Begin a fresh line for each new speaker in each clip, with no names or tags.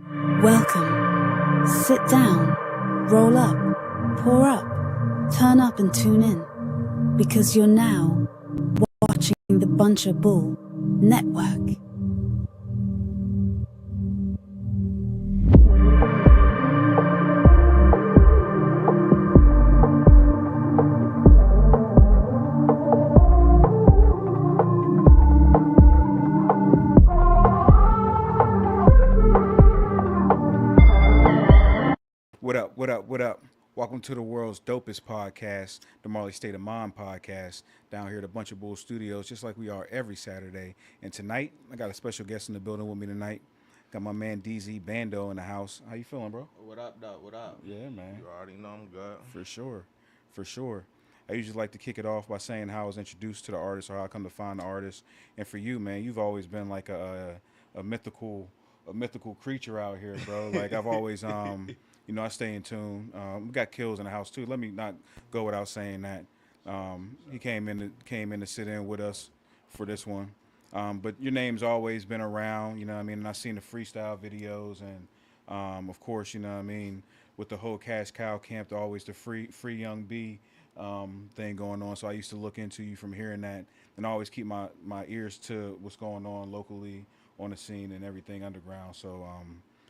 Welcome. Sit down, roll up, pour up, turn up and tune in. Because you're now watching the Buncher Bull Network.
What up? Welcome to the world's dopest podcast, the Marley State of Mind podcast, down here at a Bunch of Bull Studios, just like we are every Saturday. And tonight, I got a special guest in the building with me tonight. Got my man DZ Bando in the house. How you feeling, bro?
What up, Doc? What up?
Yeah, man.
You already know I'm good.
For sure. I usually like to kick it off by saying how I was introduced to the artist or how I come to find the artist. And for you, man, you've always been like a mythical creature out here, bro. Like I've always you know, I stay in tune. We got Kills in the house too. Let me not go without saying that. He came in to sit in with us for this one. But your name's always been around, you know what I mean? And I've seen the freestyle videos and of course, you know what I mean, with the whole Cash Cow camp, always the free young B thing going on. So I used to look into you from hearing that and I always keep my ears to what's going on locally on the scene and everything underground. So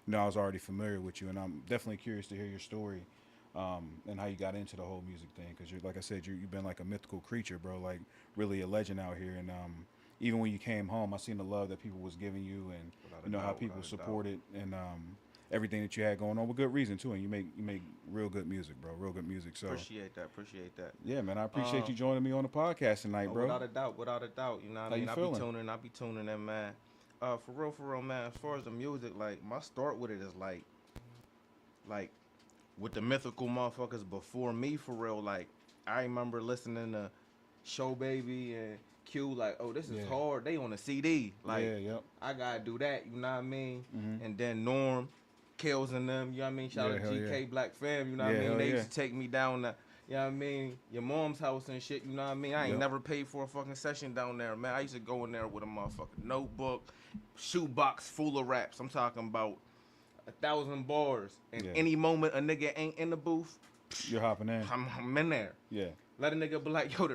you know, I was already familiar with you, and I'm definitely curious to hear your story and how you got into the whole music thing. Because, like I said, you've been like a mythical creature, bro, like really a legend out here. And even when you came home, I seen the love that people was giving you, and you know how people supported and everything that you had going on with good reason too. And you make real good music, bro, real good music. So
Appreciate that.
Yeah, man, I appreciate you joining me on the podcast tonight, bro.
Without a doubt. You know what I mean?
I
be tuning in, man. For real, man. As far as the music, like my start with it is like with the mythical motherfuckers before me, for real. Like I remember listening to Show Baby and Q, like, oh, this is hard. They on a CD, like, I gotta do that. You know what I mean? Mm-hmm. And then Norm, Kills and them. You know what I mean? Shout out to GK Black Fam. You know what I mean? They used to take me down the, you know what I mean, your mom's house and shit. You know what I mean? I ain't never paid for a fucking session down there, man. I used to go in there with a motherfucking notebook, shoebox full of raps. I'm talking about 1,000 bars. And any moment a nigga ain't in the booth,
you're hopping in.
I'm in there.
Yeah.
Let a nigga be like, yo,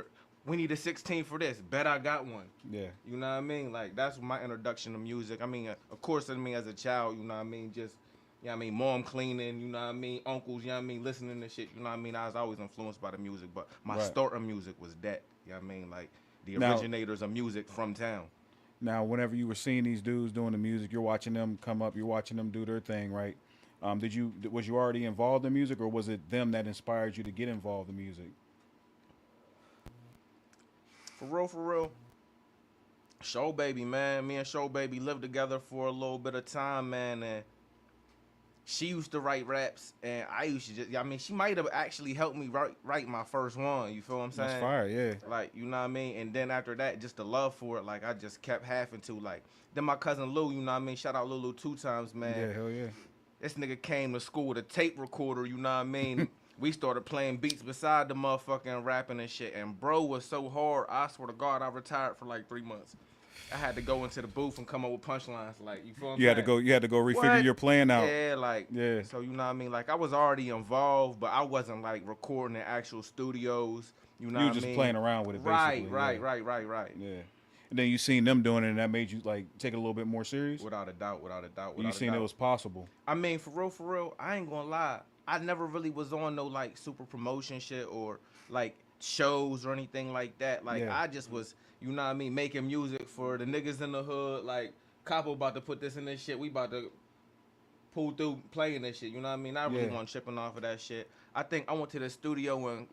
we need a 16 for this. Bet I got one.
Yeah.
You know what I mean? Like, that's my introduction to music. I mean, of course, I mean, as a child, you know what I mean, just, you know what I mean, mom cleaning, you know what I mean, uncles, you know what I mean, listening to shit, you know what I mean? I was always influenced by the music, but my start of music was that, you know what I mean? Like, the originators of music from town.
Now, whenever you were seeing these dudes doing the music, you're watching them come up, you're watching them do their thing, right? Was you already involved in music, or was it them that inspired you to get involved in music?
For real. Show Baby, man. Me and Show Baby lived together for a little bit of time, man, and she used to write raps, and I used to just, I mean, she might have actually helped me write my first one, you feel what I'm saying?
That's fire, yeah.
Like, you know what I mean? And then after that, just the love for it, like, I just kept having to, like, then my cousin Lou, you know what I mean? Shout out Lulu 2 times, man.
Yeah, hell yeah.
This nigga came to school with a tape recorder, you know what I mean? We started playing beats beside the motherfucking rapping and shit, and bro was so hard, I swear to God, I retired for like 3 months. I had to go into the booth and come up with punchlines, like, you feel what I'm saying?
You had to go refigure your plan out.
Yeah, like, so you know what I mean? Like, I was already involved, but I wasn't like recording in actual studios, you know what I mean?
You were just playing around with it, basically.
Right.
Yeah. And then you seen them doing it, and that made you like take it a little bit more serious?
Without a doubt.
You seen it was possible.
I mean, for real, I ain't gonna lie. I never really was on no like super promotion shit or like shows or anything like that. Like I just was, you know what I mean, making music for the niggas in the hood. Like Capo about to put this in this shit. We about to pull through playing this shit. You know what I mean? I really wasn't tripping off of that shit. I think I went to the studio in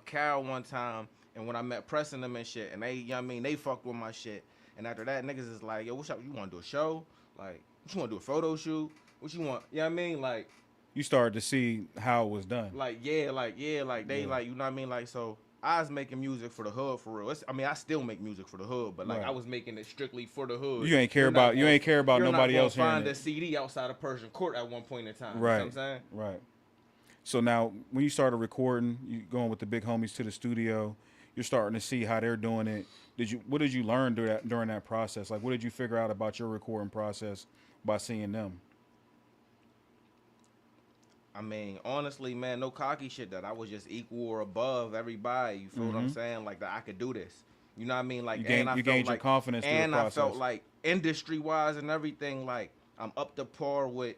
Carol one time, and when I met Preston them and shit, and they, you know what I mean, they fucked with my shit. And after that, niggas is like, yo, what's up? You want to do a show? Like, what you want to do a photo shoot? What you want? You know what I mean? Like,
you started to see how it was done.
Like, they like, you know what I mean? Like, so I was making music for the hood for real. I mean, I still make music for the hood, but like I was making it strictly for the hood.
You ain't care about nobody else hearing it.
Find a CD outside of Persian Court at one point in time.
Right.
You know what I'm saying?
Right. So now, when you started recording, you going with the big homies to the studio, you're starting to see how they're doing it. What did you learn during that process? Like, what did you figure out about your recording process by seeing them?
I mean, honestly, man, no cocky shit that I was just equal or above everybody. You feel what I'm saying? Like that I could do this. You know what I mean? Like,
You gained your confidence through the
and I
process.
felt like industry wise and everything, like I'm up to par with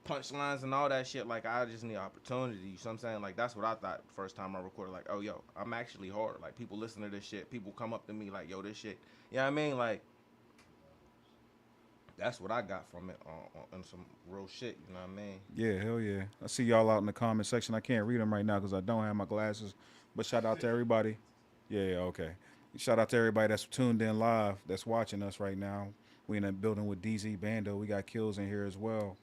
punchlines and all that shit. Like I just need opportunity. You know what I'm saying? Like that's what I thought the first time I recorded. Like, oh yo, I'm actually hard. Like people listen to this shit. People come up to me like, yo, this shit. You know what I mean? Like that's what I got from it on some real shit. You know what I mean?
Yeah, hell yeah. I see y'all out in the comment section. I can't read them right now because I don't have my glasses. But shout out to everybody. Yeah, okay. Shout out to everybody that's tuned in live, that's watching us right now. We in that building with DZ Bando. We got kills in here as well.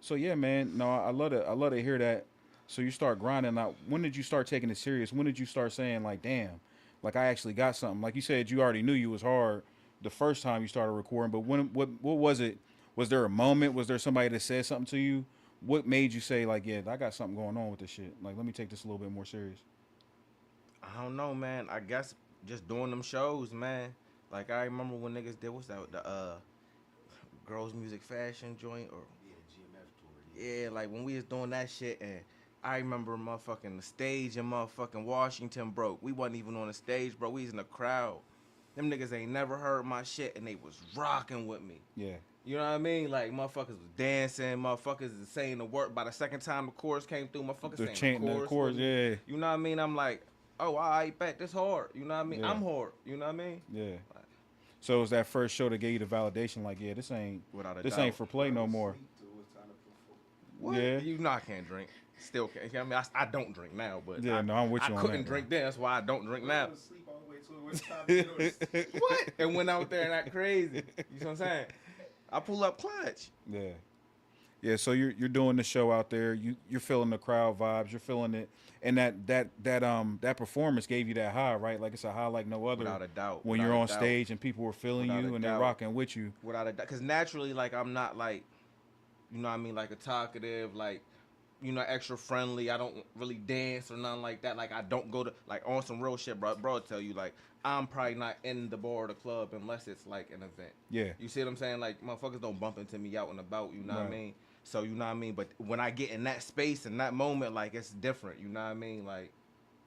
So yeah, man. No, I love it. I love to hear that. So you start grinding out. When did you start taking it serious? When did you start saying like, damn, like I actually got something? Like you said, you already knew you was hard the first time you started recording. But what was it? Was there a moment? Was there somebody that said something to you? What made you say like, yeah, I got something going on with this shit? Like, let me take this a little bit more serious.
I don't know, man. I guess just doing them shows, man. Like I remember when niggas did what's that the girls music fashion joint or yeah, like when we was doing that shit and I remember motherfucking the stage in motherfucking Washington broke. We wasn't even on the stage, bro. We was in the crowd. Them niggas ain't never heard my shit and they was rocking with me.
Yeah.
You know what I mean? Like motherfuckers was dancing, motherfuckers was saying the word. By the second time the chorus came through, motherfuckers saying the chorus.
Yeah.
You know what I mean? I'm like, oh, I bet this hard. You know what I mean?
Yeah.
I'm hard. You know what I mean?
Yeah. So it was that first show that gave you the validation, like, yeah, this ain't ain't for play no more.
What?
Yeah.
You know I can't drink. Still can't. You know what I mean, I don't drink now, but
yeah, no, I'm with you on that.
I couldn't drink then. That's why I don't drink now. What? And went out there and act crazy. You know what I'm saying? I pull up clutch.
Yeah. Yeah, so you're doing the show out there. You're feeling the crowd vibes. You're feeling it, and that performance gave you that high, right? Like it's a high like no other.
Without a doubt.
When you're on stage and people were feeling you and they're rocking with you.
Without a doubt, because naturally, like I'm not like, you know what I mean, like a talkative, like, you know, extra friendly. I don't really dance or nothing like that. Like I don't go to like on some real shit, bro. Bro, I'll tell you like I'm probably not in the bar or the club unless it's like an event.
Yeah.
You see what I'm saying? Like motherfuckers don't bump into me out and about. You know what I mean? So, you know what I mean? But when I get in that space and that moment, like, it's different. You know what I mean? Like,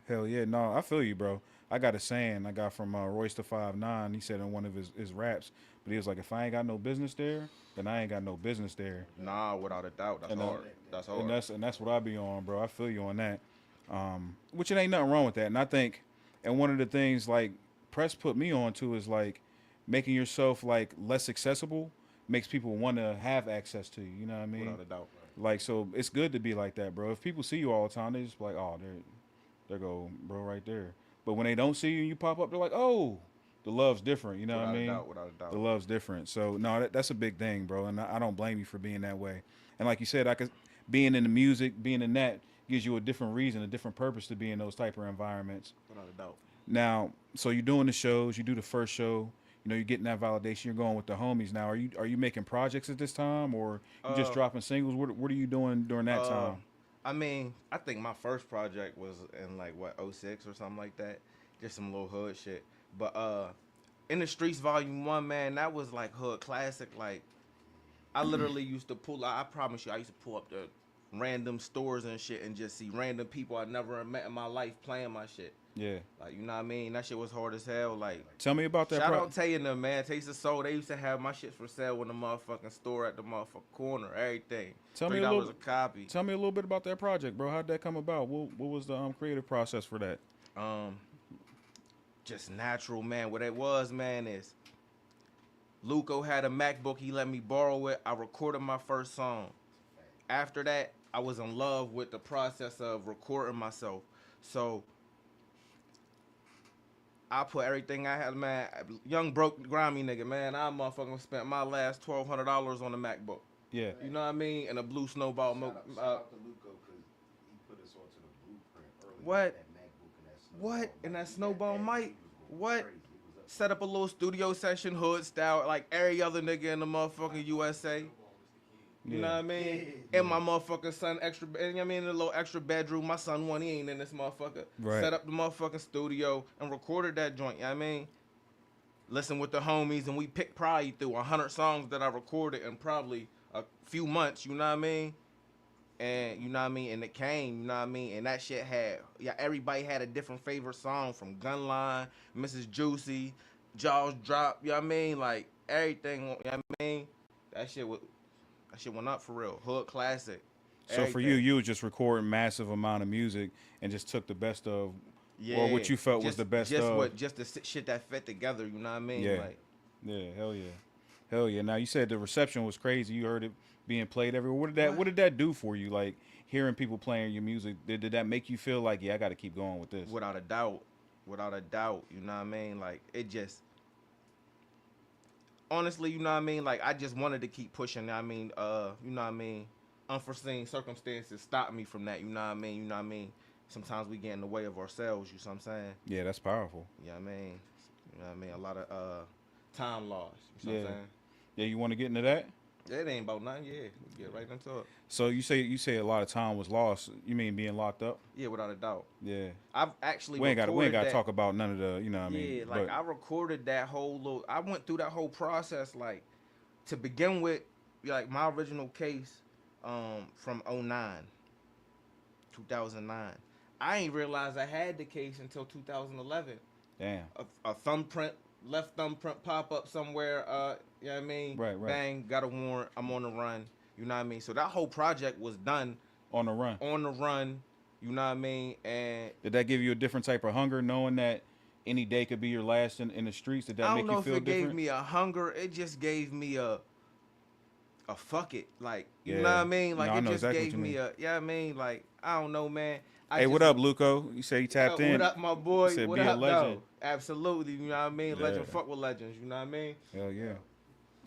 hell yeah. No, I feel you, bro. I got a saying I got from Royce the 5'9". He said in one of his raps, but he was like, if I ain't got no business there, then I ain't got no business there.
Nah, without a doubt. That's hard. That's hard.
And that's what I be on, bro. I feel you on that. Which it ain't nothing wrong with that. And I think, and one of the things, like, press put me on to is, like, making yourself, like, less accessible makes people want to have access to you. You know what I mean?
Without a doubt.
Like, so it's good to be like that, bro. If people see you all the time, they just be like, oh, there go, bro, right there. But when they don't see you and you pop up, they're like, oh, the love's different. You know what I mean?
Without a doubt.
The love's different. So, no, that's a big thing, bro. And I don't blame you for being that way. And like you said, being in the music, being in that gives you a different reason, a different purpose to be in those type of environments.
Without a doubt.
Now, so you're doing the shows, you do the first show. You know, you're getting that validation. You're going with the homies now. Are you making projects at this time, or you just dropping singles? What are you doing during that time?
I mean, I think my first project was in like what 06 or something like that, just some little hood shit. But In the Streets Volume 1, man, that was like hood classic. Like I literally used to pull. I promise you, I used to pull up the random stores and shit and just see random people I never met in my life playing my shit.
Yeah.
Like, you know what I mean? That shit was hard as hell. Like,
tell me about that.
Shout out Tay and them, man. Taste of Soul. They used to have my shit for sale in the motherfucking store at the motherfucking corner. Everything.
Tell me $3 a copy. Tell me a little bit about that project, bro. How'd that come about? What was the creative process for that?
Just natural, man. What it was, man, is Luco had a MacBook. He let me borrow it. I recorded my first song. After that, I was in love with the process of recording myself. So I put everything I had, man. Young, broke, grimy nigga, man. I motherfucking spent my last $1,200 on the MacBook.
Yeah.
You know what I mean? And a blue snowball.
Shout out to Luco, because he put us onto the blueprint early.
What?
That MacBook
What? And that snowball mic? What?
Crazy.
Set up a little studio session, hood style, like every other nigga in the motherfucking USA. You know what I mean?
Yeah.
And my motherfucking son extra, you know what I mean, in a little extra bedroom. My son one, he ain't in this motherfucker.
Right.
Set up the motherfucking studio and recorded that joint, you know what I mean? Listen with the homies, and we picked probably through 100 songs that I recorded in probably a few months, you know what I mean? And you know what I mean, and it came, you know what I mean, and that shit had, yeah, everybody had a different favorite song, from Gunline, Mrs. Juicy, Jaws Drop, you know what I mean, like everything, you know what I mean, that shit went up for real. Hood classic.
So for
Everything.
you was just recording massive amount of music and just took the best of, or what you felt was
just,
the best
just
of.
just the shit that fit together, you know what I mean,
Yeah.
like.
Yeah, hell yeah, hell yeah. Now you said the reception was crazy. You heard it being played everywhere. What did that do for you? Like hearing people playing your music, did that make you feel like, yeah, I got to keep going with this?
Without a doubt, you know what I mean, like it just. Honestly, you know what I mean? Like, I just wanted to keep pushing. I mean, you know what I mean? Unforeseen circumstances stopped me from that. You know what I mean? You know what I mean? Sometimes we get in the way of ourselves. You know what I'm saying?
Yeah, that's powerful.
You know what I mean? You know what I mean? A lot of time loss. You know what I'm saying?
Yeah, you want to get into that?
It ain't about nothing. Yeah, we get right into it.
So you say a lot of time was lost. You mean being locked up?
Yeah, without a doubt.
Yeah.
I've actually
We ain't got
recorded
to
that.
talk about none of the, you know what I mean?
Yeah, like I recorded that whole little. I went through that whole process, like, to begin with, like my original case, from 2009. I ain't realized I had the case until 2011.
Damn.
A thumbprint, left thumbprint pop up somewhere. You know what I mean?
Right.
Bang, got a warrant. I'm on the run. You know what I mean? So that whole project was done
On the run.
on the run. You know what I mean? And
Did that give you a different type of hunger, knowing that any day could be your last in the streets? Did that
I
make
don't know
you feel
if it
different?
gave me a hunger. It just gave me a fuck it. Like, you
Yeah.
know what I mean? Like,
No, I
it
know
just
exactly
gave
what you
me
mean.
a, yeah, I mean, like, I don't know, man.
Hey, what up, Luco? You say you tapped in.
What up, my boy?
You said
What
be a
up,
legend.
though? Absolutely, you know what I mean?
Yeah.
Legend fuck with legends, you know what I mean?
Hell yeah.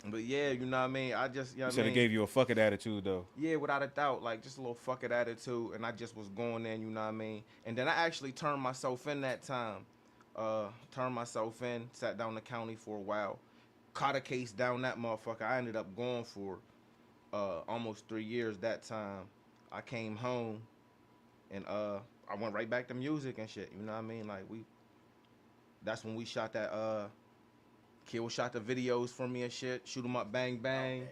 But yeah, you know what I mean? I just, you know
You
what
said
I
it
mean?
gave you a fuck it attitude, though.
Yeah, without a doubt, like just a little fuck it attitude, and I just was going in, you know what I mean? And then I actually turned myself in that time. Sat down the county for a while, caught a case down that motherfucker. I ended up going for almost 3 years that time. I came home, and I went right back to music and shit, you know what I mean? Like that's when we shot that, Kill shot the videos for me and shit, Shoot 'em Up, Bang Bang.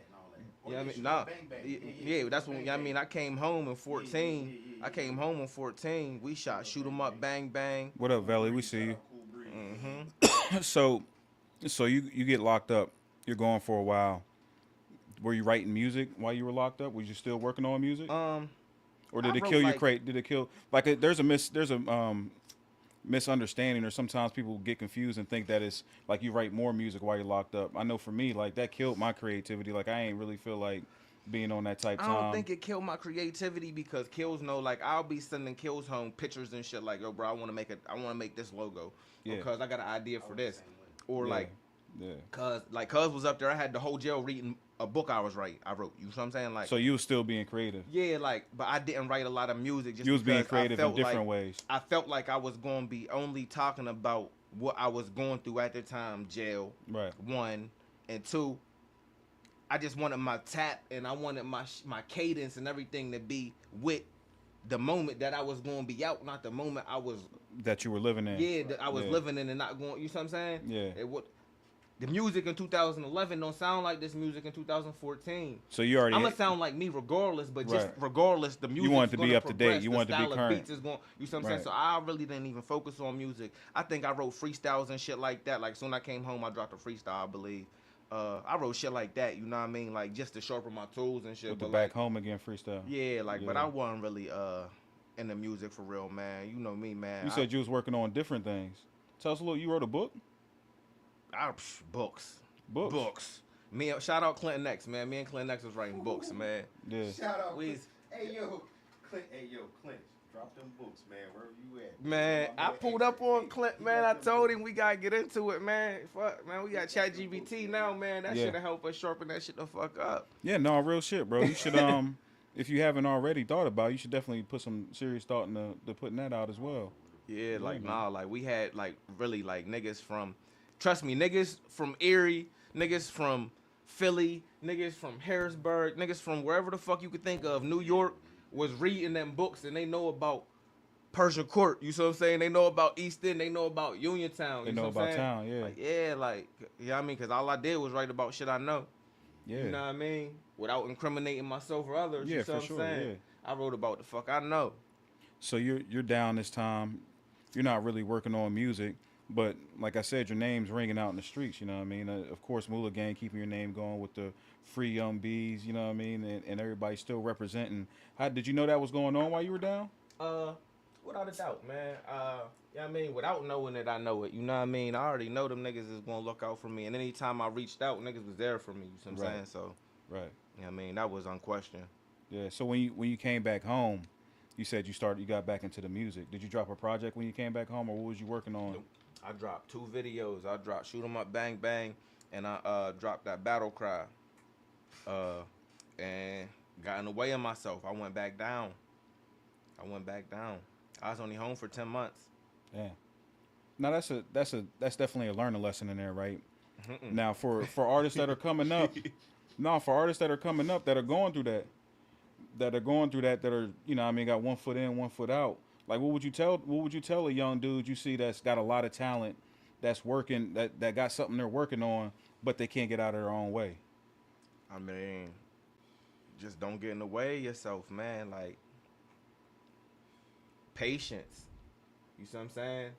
Oh,
Yeah, I mean,
Shoot 'em
nah,
Up, Bang Bang.
yeah, that's when, I mean, I came home in 14. I came home in 14. We shot Shoot 'em Up, Bang Bang.
What up, Valley? We see you.
Mm-hmm.
So you get locked up. You're gone for a while. Were you writing music while you were locked up? Was you still working on music? Or did
I
it
wrote,
kill your
like-
crate? Did it kill there's a misunderstanding, or sometimes people get confused and think that it's like you write more music while you're locked up. I know for me, like that killed my creativity. Like I ain't really feel like being on that type
I
time.
don't think it killed my creativity because Kills know, like, I'll be sending Kills home pictures and shit like, yo, bro, I want to make this logo because I got an idea for this, or
Yeah.
like,
Yeah.
cuz was up there. I had the whole jail reading a book I wrote. You know what I'm saying? Like,
So you was still being creative.
yeah, like, but I didn't write a lot of music. Just
You was being
because I
creative in
felt
different
like,
ways.
I felt like I was going to be only talking about what I was going through at the time, jail.
Right.
1 and 2. I just wanted my tap and I wanted my cadence and everything to be with the moment that I was going to be out, not the moment I was.
That you were living in.
Yeah, that I was living in and not going. You know what I'm saying?
Yeah.
The music in 2011 don't sound like this music in 2014.
So you already.
I'm gonna sound like me regardless, but just
Right.
regardless, the music.
You want it to be up to date. You want it to be
The style of
current.
beats is going. You see what I'm
Right.
saying? So I really didn't even focus on music. I think I wrote freestyles and shit like that. Like soon I came home, I dropped a freestyle, I believe. I wrote shit like that. You know what I mean? Like just to sharpen my tools and shit.
With the
but
back
like,
home again freestyle.
yeah, like, but
Yeah.
I wasn't really in the music for real, man. You know me, man.
You said you was working on different things. Tell us a little. You wrote a book.
Books.
Books.
Books. Shout out Clinton X, man. Me and Clinton X was writing books, man.
Yeah.
Shout out.
We-
Hey yo, Clint. Drop them books, man. Wherever you at.
Man,
My
I
man
pulled up on
X,
Clint,
he
man.
got
I
them
told
books.
him we gotta get into it, man. Fuck, man, we got ChatGPT now, man. That
Yeah.
shit'll help us sharpen that shit the fuck up.
Yeah. No, real shit, bro. You should if you haven't already thought about it, you should definitely put some serious thought into putting that out as well.
Yeah, like
man.
nah, like we had like really like niggas from, trust me, niggas from Erie, niggas from Philly, niggas from Harrisburg, niggas from wherever the fuck you could think of, New York, was reading them books and they know about Persian Court. You see what I'm saying? They know about East End. They know about Uniontown.
They
You
know
see what I'm
about
saying?
town, yeah.
Like, yeah, like, you know what I mean? Because all I did was write about shit I know.
Yeah.
You know what I mean? Without incriminating myself or others.
Yeah,
You see
for
what I'm
sure.
saying?
Yeah.
I wrote about the fuck I know.
So you're down this time. You're not really working on music, but like I said, your name's ringing out in the streets. You know what I mean? Of course, Moola Gang keeping your name going with the free young bees. You know what I mean? And everybody still representing. How did you know that was going on while you were down?
Uh, without a doubt, man. You know what I mean? Without knowing it, I know it. You know what I mean? I already know them niggas is gonna look out for me. And anytime I reached out, niggas was there for me. You see what I'm
Right.
saying? So,
Right.
you know what I mean? That was unquestioned.
Yeah. So when you came back home, you said you got back into the music. Did you drop a project when you came back home, or what was you working on?
Nope. I dropped 2 videos. I dropped Shoot 'em Up Bang Bang, and I dropped that Battle Cry. And got in the way of myself. I went back down. I was only home for 10 months.
Yeah. Now that's definitely a learning lesson in there, right?
Mm-mm.
Now for artists that are coming up, no, for artists that are coming up that are going through that are, you know, I mean, got 1 foot in, 1 foot out. Like, what would you tell a young dude you see that's got a lot of talent, that's working, that got something they're working on, but they can't get out of their own way?
I mean, just don't get in the way of yourself, man. Like, patience. You see what I'm saying?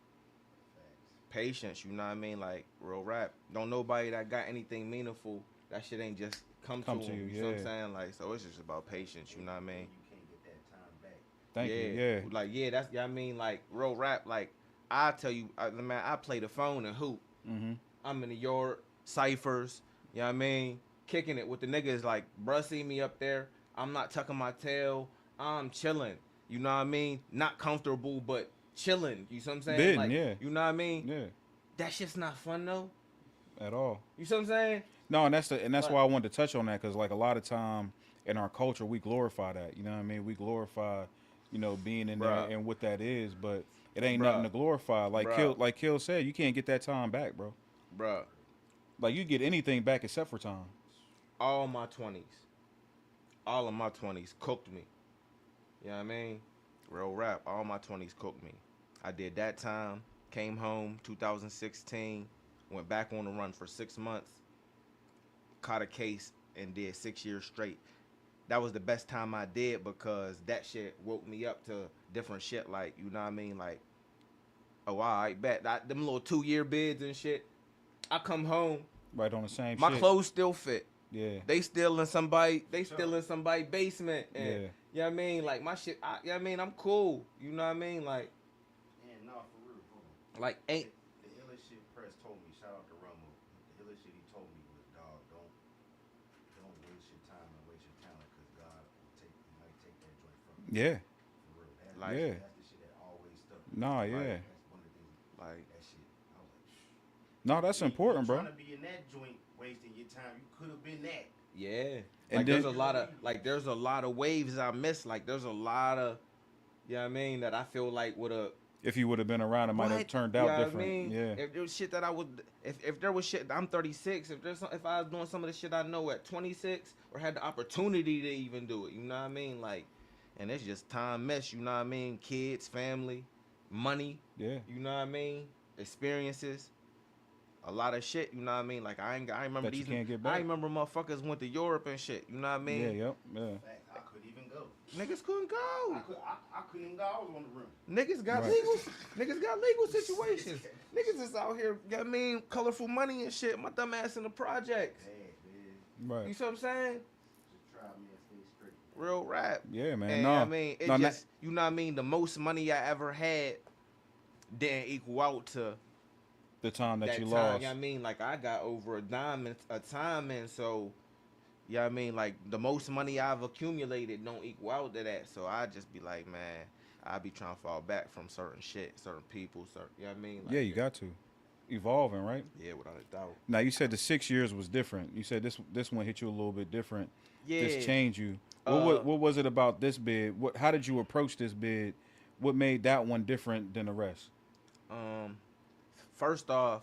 Patience, you know what I mean? Like, real rap. Don't nobody that got anything meaningful, that shit ain't just come to
you,
them. You see what I'm saying? Like, so it's just about patience, you know what I mean?
You can't get that time back.
Thank you. Yeah.
Like, yeah, that's, you know what I mean? Like, real rap, like, I tell you, man, I play the phone and hoop.
Mm-hmm.
I'm in the yard, ciphers, you know what I mean? Kicking it with the niggas, like, bruh see me up there. I'm not tucking my tail. I'm chilling. You know what I mean? Not comfortable, but chilling. You see what I'm saying?
Bidding,
like,
yeah.
You know what I mean?
Yeah.
That shit's not fun, though.
At all.
You see what I'm saying?
No, and that's why I wanted to touch on that, because like a lot of time in our culture we glorify that. You know what I mean? We glorify, you know, being in there and what that is, but it ain't nothing to glorify. Like Kill said, you can't get that time back, bro.
Bruh.
Like, you get anything back except for time.
All of my 20s cooked me. You know what I mean? Real rap. All my 20s cooked me. I did that time. Came home 2016. Went back on the run for 6 months. Caught a case and did 6 years straight. That was the best time I did, because that shit woke me up to different shit. Like, you know what I mean? Like, oh, all right, bet. Them little 2-year bids and shit. I come home.
Right on the same
My
shit.
clothes still fit.
Yeah.
They still in somebody's basement. And,
Yeah.
you know what I mean? Like, my shit, you know what I mean? I'm cool. You know what I mean? Like,
And no, for real, hold on.
like ain't.
The illest shit Press told me, shout out to Rumble. The illest shit he told me was, dog, don't waste your time and waste your talent, because God might take that joint from you.
Yeah.
For real.
Like,
yeah.
That's the shit that always stuck.
Nah,
Like,
yeah.
That's one of the things.
Like,
That shit. I was like,
No, that's important, bro.
Trying to be in that joint, wasting your time. You could have been that.
yeah.
And
Like,
then-
there's a lot of waves I missed. Like, there's a lot of, you know what I mean, that I feel like would have.
If you would have been around, it might have turned out
You know what I
different.
mean?
Yeah.
If there was shit that I would, if there was shit, I'm 36. If I was doing some of the shit I know at 26, or had the opportunity to even do it, you know what I mean? Like, and it's just time missed. You know what I mean? Kids, family, money.
Yeah.
You know what I mean? Experiences. A lot of shit, you know what I mean? Like, I remember
That you can't get back.
I remember motherfuckers went to Europe and shit. You know what I mean?
Yeah. Yep. Yeah.
Fact, I couldn't even go.
Niggas couldn't go.
I couldn't even go. I was on the room.
Niggas got
Right.
legal situations. Niggas is out here, you know what I mean, colorful money and shit. My dumb ass in the projects.
Hey, man.
You
Right.
see what I'm saying?
Just try me and stay straight.
Real rap.
Yeah, man.
And
No.
I mean, it
no,
just, you know what I mean, the most money I ever had didn't equal out to
the time that you
time.
lost.
You know what I mean? Like, I got over a dime a time, and so, you know what I mean? Like, the most money I've accumulated don't equal out to that. So I just be like, man, I be trying to fall back from certain shit, certain people, certain, you know what I mean? Like,
Yeah, you got to. Evolving, right?
Yeah, without a doubt.
Now, you said the 6 years was different. You said this one hit you a little bit different.
Yeah.
This changed you. What was it about this bid? How did you approach this bid? What made that one different than the rest?
First off,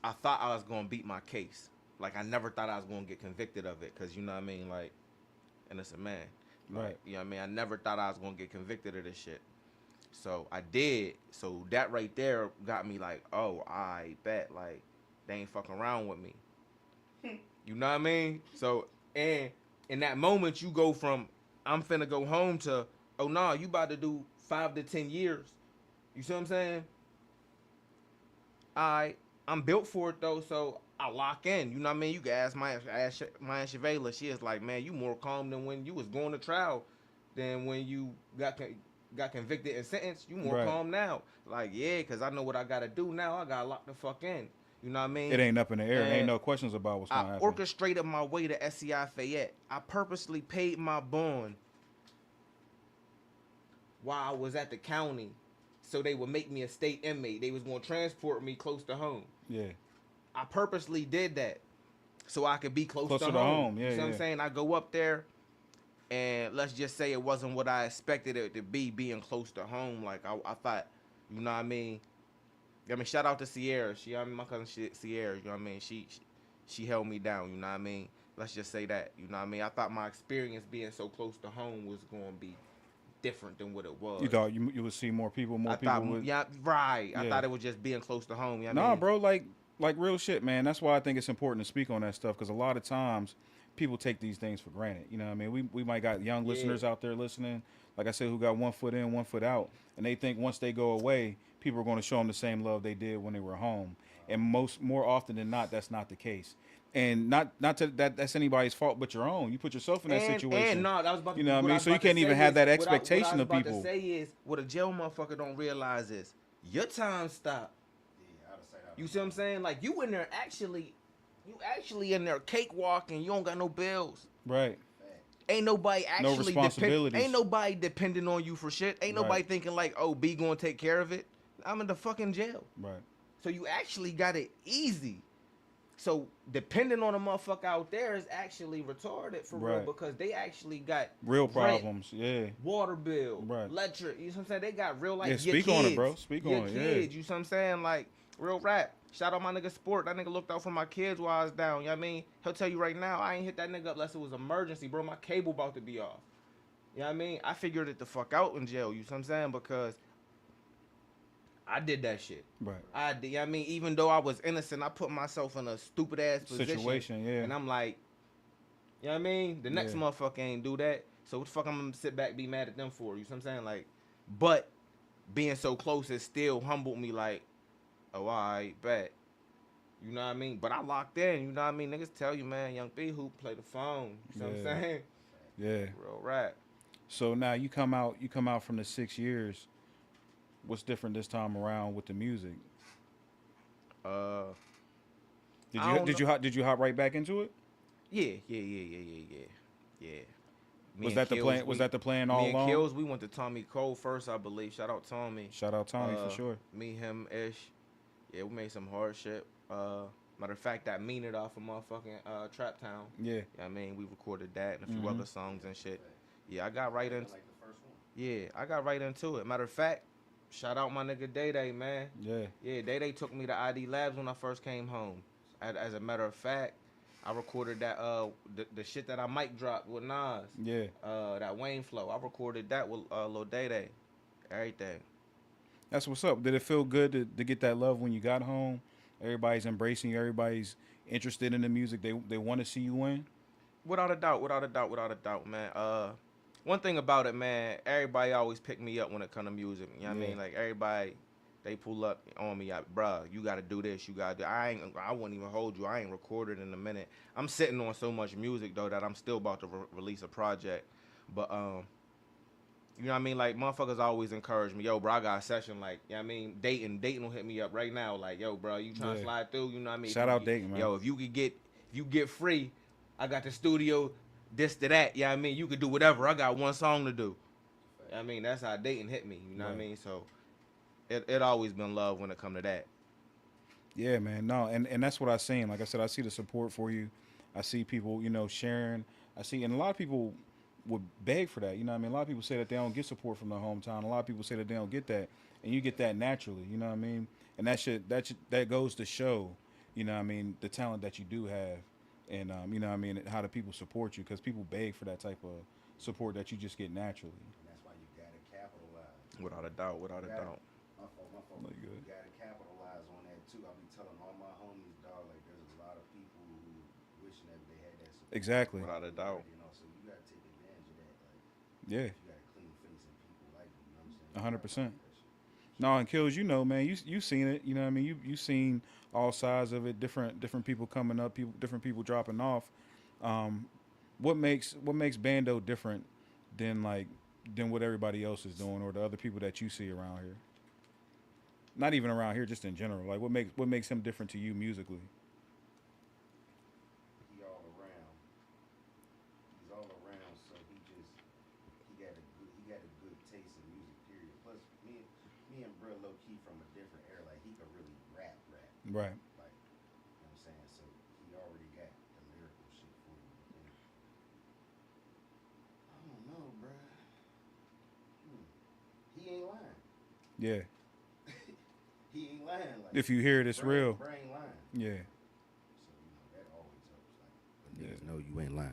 I thought I was gonna beat my case. Like, I never thought I was gonna get convicted of it, cause you know what I mean, like, and it's a man, like,
Right.
You know what I mean? I never thought I was gonna get convicted of this shit. So I did. So that right there got me like, oh, I bet, like, they ain't fucking around with me. You know what I mean? So, and in that moment, you go from I'm finna go home to, oh nah, you about to do 5 to 10 years. You see what I'm saying? I'm built for it though, so I lock in. You know what I mean? You can ask Maya Shavela. She is like, man, you more calm than when you was going to trial, than when you got convicted and sentenced. You more
Right.
calm now. Like, yeah, cause I know what I gotta do now. I gotta lock the fuck in. You know what I mean?
It ain't up in the air.
And
Ain't no questions about what's gonna
I
happen.
orchestrated my way to SCI Fayette. I purposely paid my bond while I was at the county, so they would make me a state inmate. They was gonna transport me close to home.
Yeah.
I purposely did that so I could be close to
Closer to
home.
home. Yeah,
You see what I'm
yeah.
saying? I go up there, and let's just say it wasn't what I expected it to be, being close to home. Like I thought, you know what I mean? I mean, shout out to Sierra. I mean, my cousin Sierra. You know what I mean? She held me down. You know what I mean? Let's just say that. You know what I mean? I thought my experience being so close to home was going to be different than what it was.
You thought you would see more people,
Yeah, right. I
Yeah.
thought it was just being close to home. You know what I
Nah,
mean?
bro, like real shit, man. That's why I think it's important to speak on that stuff, because a lot of times people take these things for granted. You know what I mean? We might got young listeners out there listening, like I said, who got 1 foot in, 1 foot out, and they think once they go away, people are going to show them the same love they did when they were home. And more often than not, that's not the case. And not that's anybody's fault but your own. You put yourself in that situation.
And no, that was about
You know what I
what
mean?
was
So you
about to
can't even
say
have
is-
that
what I
expectation
was
of
about
people.
to say is what a jail motherfucker don't realize is your time stop.
Yeah, I'd say that.
You see what I'm saying? Like you in there actually in there cakewalking. You don't got no bills.
Right.
Ain't nobody actually
responsibilities.
ain't nobody depending on you for shit. Ain't nobody
Right.
thinking like, oh, B gonna take care of it. I'm in the fucking jail.
Right.
So you actually got it easy. So depending on a motherfucker out there is actually retarded for real,
Right.
because they actually got
Real
rent,
problems. Yeah.
water bill,
Right.
electric. You know what I'm saying? They got real like
Yeah,
your
speak
kids,
on it, bro. Speak
your
on it, yeah.
kids. You know what I'm saying? Like real rap. Shout out my nigga Sport. That nigga looked out for my kids while I was down. You know what I mean? He'll tell you right now, I ain't hit that nigga up unless it was emergency, bro. My cable about to be off. You know what I mean? I figured it the fuck out in jail. You know what I'm saying? Because I did that shit.
Right.
I did. You know what I mean? Even though I was innocent, I put myself in a stupid ass position.
Situation, yeah.
And I'm like, you know what I mean? The next
Yeah.
motherfucker ain't do that. So what the fuck I'm gonna sit back and be mad at them for? You know what I'm saying? Like, but being so close, it still humbled me like, oh, alright, bet. You know what I mean? But I locked in, you know what I mean? Niggas tell you, man, Young B Hoop play the phone. You know what I'm
Yeah.
saying?
Yeah.
Real rap.
So now you come out from the 6 years. What's different this time around with the music?
I
Did
don't
you hop right back into it?
Yeah. Me
Was
and
that the
Kills,
plan? Was that the plan all
Me and
along?
Kills, we went to Tommy Cole first, I believe. Shout out Tommy.
Shout out Tommy for sure.
Me, him, Ish. Yeah, we made some hard shit. Matter of fact, that Mean It off of motherfucking Trap Town.
Yeah.
You know what I mean? We recorded that and a few
Mhm.
other songs and shit. Yeah, I got right into
Like the first one.
Yeah, I got right into it. Matter of fact, shout out my nigga Day Day, man.
Yeah.
Yeah, Day took me to ID Labs when I first came home. As a matter of fact, I recorded that the shit that I mic dropped with Nas.
Yeah.
That Wayne flow. I recorded that with Lil Day. Everything.
That's what's up. Did it feel good to get that love when you got home? Everybody's embracing you. Everybody's interested in the music. They want to see you win.
Without a doubt, man. One thing about it, man, everybody always pick me up when it come to music. You know what I mean? Like everybody, they pull up on me, like, bruh, you gotta do this, you gotta do. I wouldn't even hold you. I ain't recorded in a minute. I'm sitting on so much music though that I'm still about to release a project. But you know what I mean? Like motherfuckers always encourage me, yo, bro, I got a session. Like, you know what I mean? Dayton will hit me up right now. Like, yo, bro, you trying to slide through? You know what I mean?
Shout out Dayton, man.
Yo, if you get free, I got the studio. This to that, yeah, you know what I mean, you could do whatever. I got one song to do. You know what I mean, that's how Dayton hit me. You know what I mean? So it always been love when it come to that.
Yeah, man. No, and that's what I seen. Like I said, I see the support for you. I see people, sharing. And a lot of people would beg for that. You know what I mean? A lot of people say that they don't get support from their hometown. A lot of people say that they don't get that, and you get that naturally. You know what I mean? And that goes to show, you know what I mean, the talent that you do have. And, you know what I mean, how do people support you? Because people beg for that type of support that you just get naturally.
And that's why you gotta capitalize.
Without a doubt.
My fault.
Like
You
good.
gotta capitalize on that too. I be telling all my homies, dog, like there's a lot of people who wishing that
Exactly.
Without a doubt.
You know, so you gotta take advantage of that. Like,
Yeah.
you got a clean face and people like you. You know what I'm saying?
100%. No, and Kills, you know, man, you seen it. You know what I mean? You seen all sides of it. Different people coming up, different people dropping off. Um, what makes Bando different than than what everybody else is doing or the other people that you see around here? Not even around here, just in general. Like what makes him different to you musically?
He all around. He's all around, so he got a good taste in music. Period. Plus, me and bro low key from a different era. Like he could really rap.
Right.
Like you know what I'm saying. So he already got the lyrical shit for you. And I don't know, bro. He ain't lying.
Yeah.
He ain't lying. Like
If you hear it, it's
bro,
real.
Bro ain't lying.
Yeah.
So that always helps. Like when
Yeah.
niggas know you ain't lying.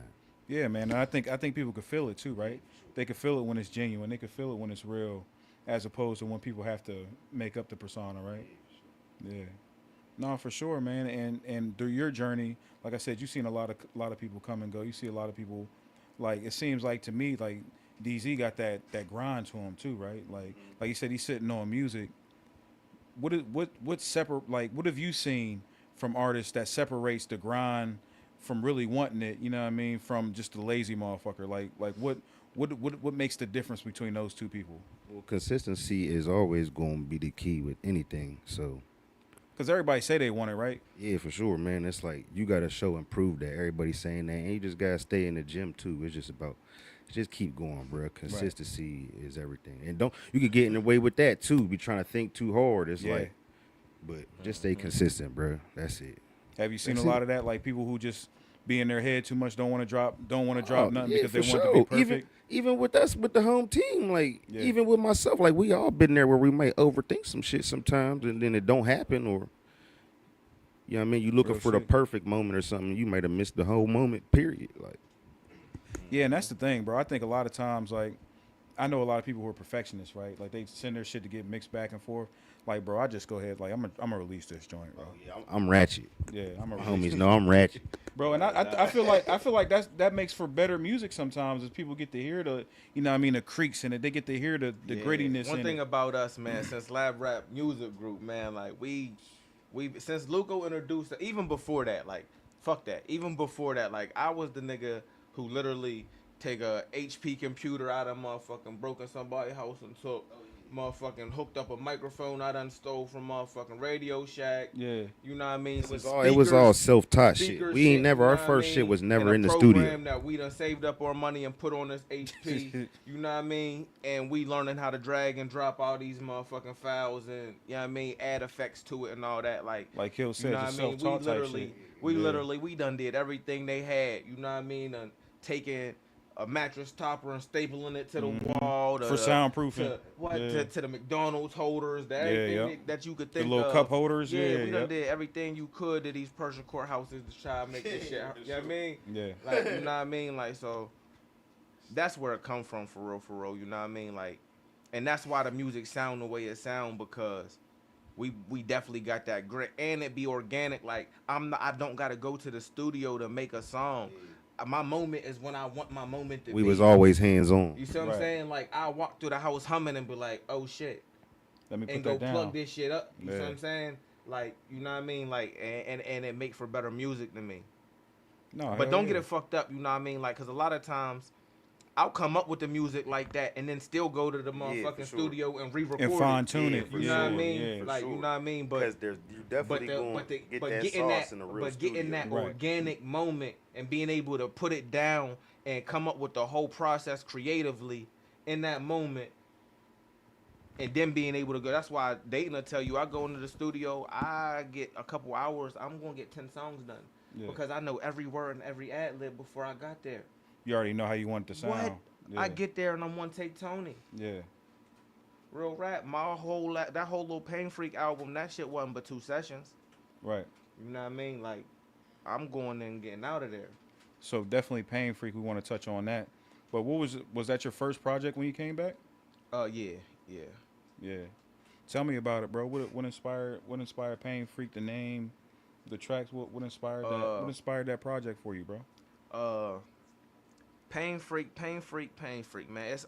Yeah, man. And I think people could feel it too, right? They could feel it when it's genuine. They could feel it when it's real, as opposed to when people have to make up the persona, right? Yeah. No, for sure, man. And through your journey, like I said, you've seen a lot of people come and go. You see a lot of people, like it seems like to me, like DZ got that grind to him too, right? Like you said, he's sitting on music. What have you seen from artists that separates the grind from really wanting it, you know what I mean, from just a lazy motherfucker? Like what makes the difference between those two people?
Well, consistency is always going to be the key with anything. So,
Because everybody say they want it, right?
yeah, for sure, man. It's like you got to show and prove that. Everybody's saying that. And you just got to stay in the gym, too. It's just keep going, bro. Consistency is everything. And you could get in the way with that, too. Be trying to think too hard. It's like, but just stay consistent, bro. That's it.
Have you seen
That's
a lot
it.
of that? Like people who just be in their head too much, don't want to drop nothing
Yeah,
because they
for
want it to be
sure.
perfect.
Even with us, with the home team, like
Yeah.
even with myself, like we all been there where we might overthink some shit sometimes, and then it don't happen, or you know what I mean. You looking
Real
for the
shit.
perfect moment or something, you might have missed the whole moment. Period. Like
Yeah, and that's the thing, bro. I think a lot of times, like, I know a lot of people who are perfectionists, right? Like they send their shit to get mixed back and forth. Like, bro, I just go ahead, like, I'm gonna release this joint, bro.
yeah, I'm ratchet.
Yeah, I'm
My
gonna release
homies know I'm ratchet.
bro. And I feel like that makes for better music sometimes, as people get to hear the, you know what I mean, the creaks in it. They get to hear the
Yeah.
grittiness.
One
in
thing
it.
about us, man, since Lab Rap Music Group, man, like we since Luco introduced, even before that, like fuck that, even before that, like I was the nigga who literally take a HP computer out of motherfucking broken somebody's house and took motherfucking hooked up a microphone I done stole from motherfucking Radio Shack.
Yeah.
You know what I mean?
It was all self-taught shit.
Speaker
We ain't never.
you
Our
know what
first
I
shit
mean?
was never
And
in
a
the
program
studio.
that we done saved up our money and put on this HP. You know what I mean? And we learning how to drag and drop all these motherfucking files and you know what I mean, add effects to it and all that. Like
Hill
you
said,
know what I
just
mean?
self-taught type shit.
We done did everything they had. You know what I mean? And taking a mattress topper and stapling it to the wall
For soundproofing.
to the McDonald's holders, everything that you could think
The little
of.
cup holders.
Yeah,
Yeah,
we done did everything you could to these Persian courthouses to try to make this shit. You know what I mean?
Yeah.
Like, you know what I mean? Like, so that's where it come from for real. You know what I mean? Like, and that's why the music sound the way it sound, because we definitely got that grit and it be organic. Like I don't gotta go to the studio to make a song. My moment is when I want my moment to be.
We was always hands on.
You see what I'm saying? Like I walk through the house humming and be like, oh shit.
Let me put
And
that
go
down.
plug this shit up. You see
Yeah.
what I'm saying? Like, you know what I mean? Like and it make for better music to me.
No,
But don't get it fucked up, you know what I mean? Like, cause a lot of times I'll come up with the music like that and then still go to the motherfucking studio and re-record
and fine tune
it.
it.
You know what I
Yeah,
mean?
yeah.
Like, you know what I mean?
Because
But
you definitely going to get that sauce in a real studio.
getting that
Right.
organic moment and being able to put it down and come up with the whole process creatively in that moment, and then being able to go. That's why Dayton will tell you, I go into the studio, I get a couple hours, I'm gonna get 10 songs done.
Yeah.
Because I know every word and every ad lib before I got there.
You already know how you want it to sound.
What?
Yeah.
I get there and I'm one take Tony.
Yeah.
Real rap. That whole little Pain Freak album, that shit wasn't but 2 sessions.
Right.
You know what I mean? Like, I'm going in and getting out of there.
So definitely Pain Freak. We want to touch on that. But was that your first project when you came back?
Yeah.
Yeah. Tell me about it, bro. What inspired Pain Freak, the name, the tracks? What inspired that? What inspired that project for you, bro?
Pain Freak, man. It's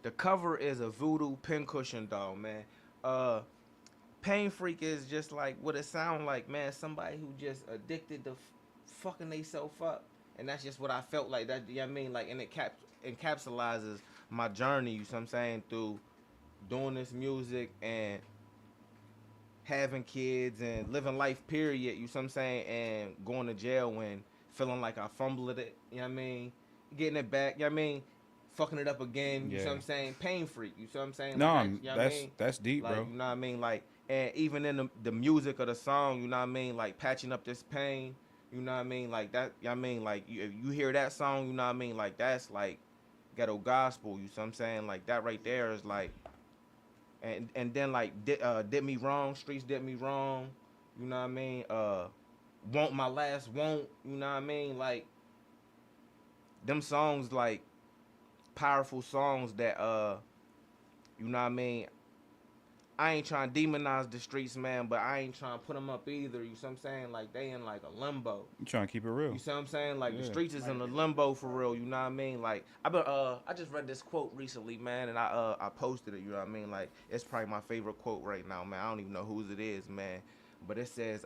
the cover is a voodoo pincushion doll, man. Pain Freak is just like what it sound like, man. Somebody who just addicted to fucking theyself up, and that's just what I felt like. That, you know what I mean, like, and it encapsulizes my journey. You know what I'm saying, through doing this music and having kids and living life, period. You know what I'm saying, and going to jail when feeling like I fumbled it. You know what I mean, getting it back. You know what I mean. Fucking it up again, you know what I'm saying? Pain Freak, you know what I'm saying?
No,
like, you know
that's deep,
like,
bro.
You know what I mean? Like, and even in the music of the song, you know what I mean? Like, patching up this pain, you know what I mean? Like, that, you know what I mean? Like, you hear that song, you know what I mean? Like, that's like ghetto gospel, you know what I'm saying? Like, that right there is like, and then like, did me wrong, streets did me wrong, you know what I mean? Want my last won't, you know what I mean? Like, them songs, like, powerful songs that you know what I mean, I ain't trying to demonize the streets, man, but I ain't trying to put them up either, you see what I'm saying? Like, they in like a limbo.
You trying to keep it real.
You see what I'm saying? Like, the streets is in a limbo for real, you know what I mean? Like, I just read this quote recently, man, and I posted it, you know what I mean? Like, it's probably my favorite quote right now, man. I don't even know whose it is, man, but it says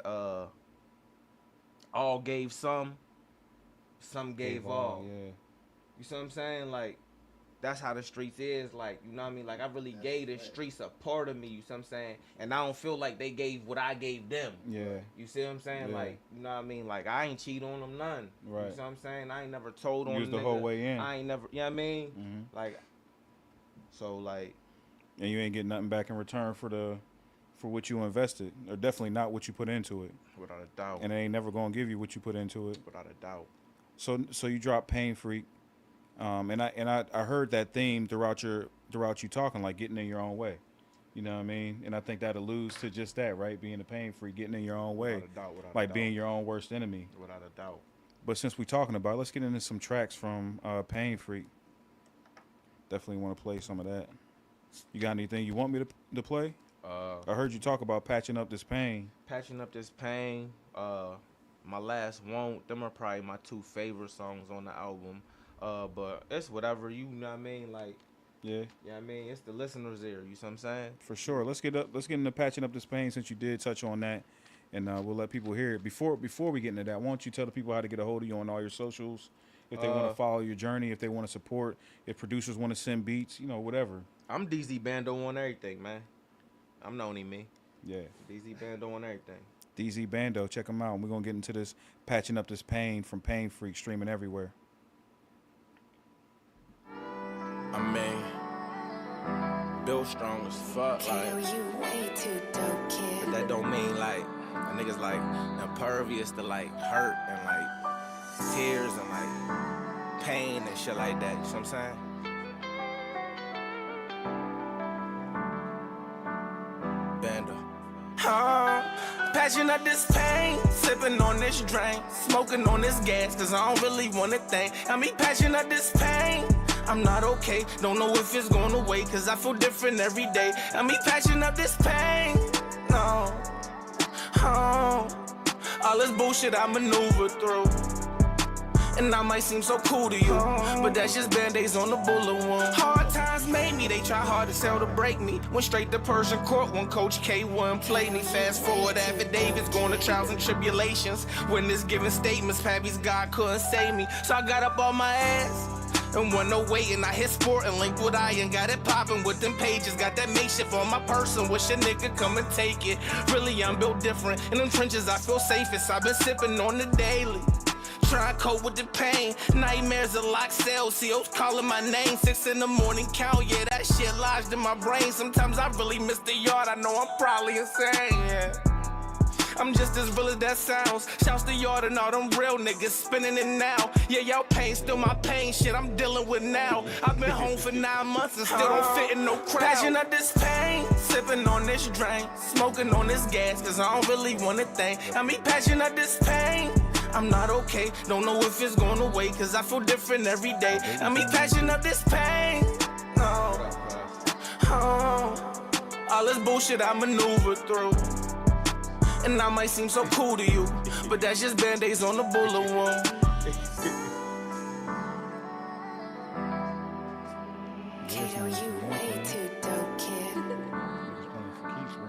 all gave some gave all.
Yeah.
You see what I'm saying? Like, that's how the streets is, like, you know what I mean? Like, I really gave the streets a part of me, you see what I'm saying? And I don't feel like they gave what I gave them.
Yeah.
You see what I'm saying?
Yeah.
Like, you know what I mean? Like, I ain't cheat on them none.
Right.
You see what I'm saying? I ain't never told on
You was
them
the whole way in.
I ain't never, you know what I mean?
Mm-hmm.
Like, so, like.
And you ain't getting nothing back in return for what you invested, or definitely not what you put into it.
Without a doubt.
And they ain't never gonna give you what you put into it.
Without a doubt.
So you dropped Pain Freak. And I heard that theme throughout you talking, like getting in your own way, you know what I mean? And I think that alludes to just that, right? Being a pain free, getting in your own way,
Without a doubt,
like being your own worst enemy.
Without a doubt.
But since we're talking about it, let's get into some tracks from Pain Freak. Definitely want to play some of that. You got anything you want me to play? I heard you talk about patching up this pain.
Patching up this pain. My last won't. Them are probably my two favorite songs on the album. But it's whatever, you know what I mean? Like,
yeah.
You know what I mean? It's the listeners there, you see what I'm saying?
For sure. Let's get into patching up this pain, since you did touch on that, and we'll let people hear it. Before we get into that, why don't you tell the people how to get a hold of you on all your socials, if they want to follow your journey, if they want to support, if producers want to send beats, you know, whatever.
I'm DZ Bando on everything, man. I'm the only me.
Yeah.
DZ Bando on everything.
DZ Bando, check them out. We're going to get into this patching up this pain from Pain Freak, streaming everywhere.
I mean, built strong as fuck, like,
you way too dope, kid.
but that don't mean like a niggas like impervious to like hurt and like tears and like pain and shit like that. You know what I'm saying? Bando. Patching up this pain, sipping on this drink, smoking on this gas, cause I don't really wanna think. I mean, patching up this pain. I'm not okay, don't know if it's going away, cause I feel different every day. I mean, patching up this pain, no, all this bullshit I maneuver through. And I might seem so cool to you, but that's just band-aids on the bullet wound. Hard times made me, they try hard as hell to break me. Went straight to Persian court when Coach K1 played me. Fast forward affidavits, going to trials and tribulations. Witness giving statements, Pappy's God couldn't save me. So I got up on my ass and went no way, and I hit sport and linked with Iron. Got it popping with them pages, got that makeshift on my person. Wish a nigga come and take it. Really, I'm built different. In them trenches, I feel safest. I've been sipping on the daily. Trying to cope with the pain. Nightmares of locked cells. COs calling my name. 6 in the morning count. Yeah, that shit lodged in my brain. Sometimes I really miss the yard. I know I'm probably insane. Yeah. I'm just as real as that sounds. Shouts the yard and all them real niggas spinning it now. Yeah, y'all pain still my pain. Shit I'm dealing with now. I've been home for 9 months and still don't fit in no crowd. Patching up this pain, sipping on this drink, smoking on this gas, cause I don't really wanna think. I mean, patching up this pain. I'm not okay, don't know if it's going away, cause I feel different every day. I mean, patching up this pain. No, all this bullshit I maneuver through. And I might seem so cool to you, but that's just band-aids on the bullet wound.
Kato, you way too dope, kid.
Niggas playing for keeps, bro.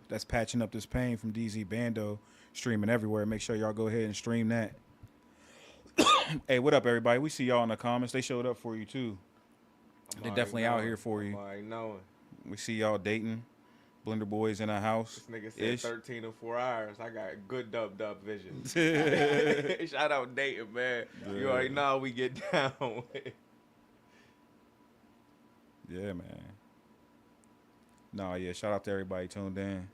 That's Patching Up This Pain from DZ Bando, streaming everywhere. Make sure y'all go ahead and stream that. Hey, what up, everybody? We see y'all in the comments. They showed up for you, too. They definitely out here for you.
I know.
We see y'all dating. Blender Boys in the house.
This nigga said 13 or 4 hours. I got good dub vision. Shout out dating, man. Yeah. You already know how we get down with.
Yeah, man. Nah, yeah, shout out to everybody tuned in.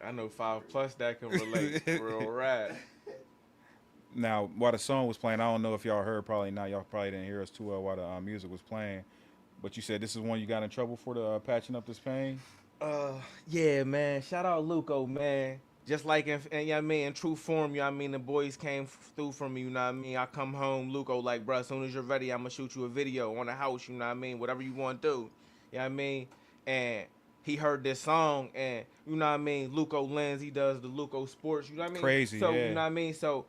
I know 5+ that can relate. Real rap.
Now, while the song was playing, I don't know if y'all heard, probably not. Y'all probably didn't hear us too well while the music was playing. But you said this is one you got in trouble for, the Patching Up This Pain?
Yeah, man. Shout out Luco, man. Just like in you know what I mean, in true form, you know what I mean, the boys came through for me, you know what I mean? I come home, Luco like, bro, as soon as you're ready, I'm going to shoot you a video on the house, you know what I mean? Whatever you want to do, you know what I mean? And he heard this song, and you know what I mean, Luco Lens, he does the Luco Sports, you know what I mean?
Crazy,
so,
yeah.
You know what I mean? So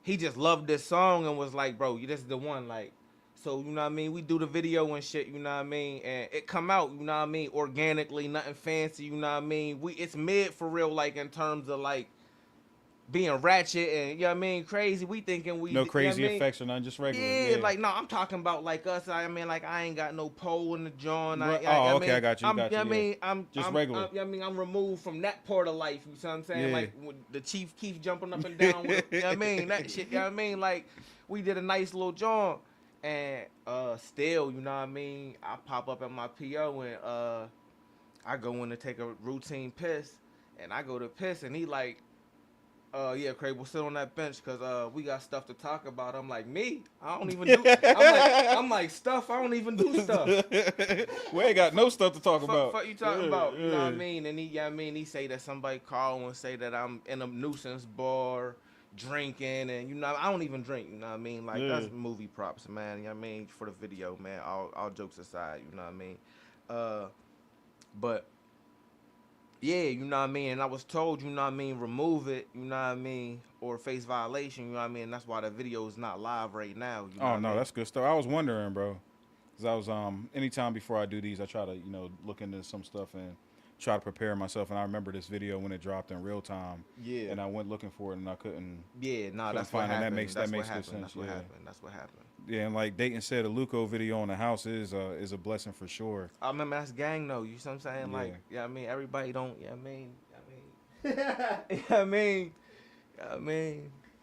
he just loved this song and was like, bro, this is the one, like, so, you know what I mean? We do the video and shit, you know what I mean? And it come out, you know what I mean, organically, nothing fancy, you know what I mean? It's mid for real, like, in terms of, like, being ratchet and, you know what I mean, crazy. We thinking we...
No crazy
you know
effects or nothing, just regular.
Yeah, like, no, I'm talking about, like, us. I mean, like, I ain't got no pole in the joint.
Okay, I got you.
You know what I mean? I'm
regular.
You know what I mean? I'm removed from that part of life, you know what I'm saying?
Yeah.
Like, the chief keeps jumping up and down with, you know what I mean? That shit, you know what I mean? Like, we did a nice little joint. And still, you know what I mean, I pop up at my PO and I go in to take a routine piss, and I go to piss, and he like, yeah, Craig, we'll sit on that bench because we got stuff to talk about. I'm like, me? I don't even do. I'm like stuff. I don't even do stuff.
We ain't got no stuff to talk about.
Fuck you talking about? You know what I mean? And he, you know what I mean, he say that somebody call and say that I'm in a nuisance bar drinking, and you know I don't even drink, you know what I mean, like that's movie props, man, you know what I mean, for the video, man, all jokes aside, you know what I mean, but yeah, you know what I mean, and I was told, you know what I mean, remove it, you know what I mean, or face violation, you know what I mean, and that's why the video is not live right now, you know
oh
what
no,
I mean?
that's good stuff. I was wondering, bro, because I was anytime before I do these, I try to, you know, look into some stuff and try to prepare myself, and I remember this video when it dropped in real time. Yeah. And I went looking for it, and I couldn't.
Yeah, nah, that's
what
happened.
That makes good sense.
That's what happened. That's what happened.
Yeah, and like Dayton said, a Luco video on the house is a blessing for sure.
I remember that's gang though. You know what I'm saying? Like, yeah, I mean, everybody don't. Yeah, I mean,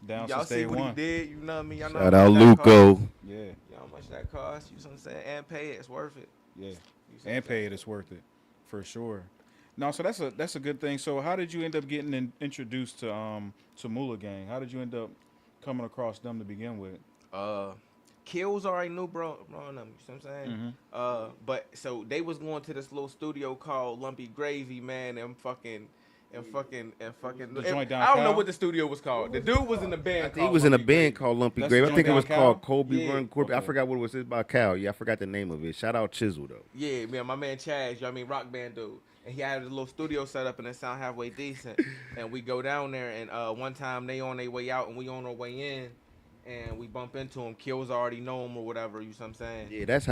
Down
y'all
since
see
day
what
one.
he did. You know what I mean? Y'all know
Shout out Luco.
Yeah.
You know how much that cost? You know what I'm saying? And pay it. It's worth it.
Yeah. And pay it. It's worth it, for sure. No, so that's a good thing. So how did you end up getting introduced to Moola Gang? How did you end up coming across them to begin with?
Kills already knew bro them, you know what I'm saying? Mm-hmm. But so they was going to this little studio called Lumpy Gravy, man, and fucking I don't know what the studio was called. The dude was in the band.
He was in a band called Lumpy Gravy. I think it was called Kobe Run Corp.
Okay.
I forgot what it was. It's by Cal. Yeah, I forgot the name of it. Shout out Chisel though.
Yeah, man, my man Chaz, you know what I mean, rock band dude. And he had a little studio set up and it sound halfway decent. And we go down there and one time they on their way out and we on our way in and we bump into him. Kills already know him or whatever, you know what I'm saying?
Yeah, that's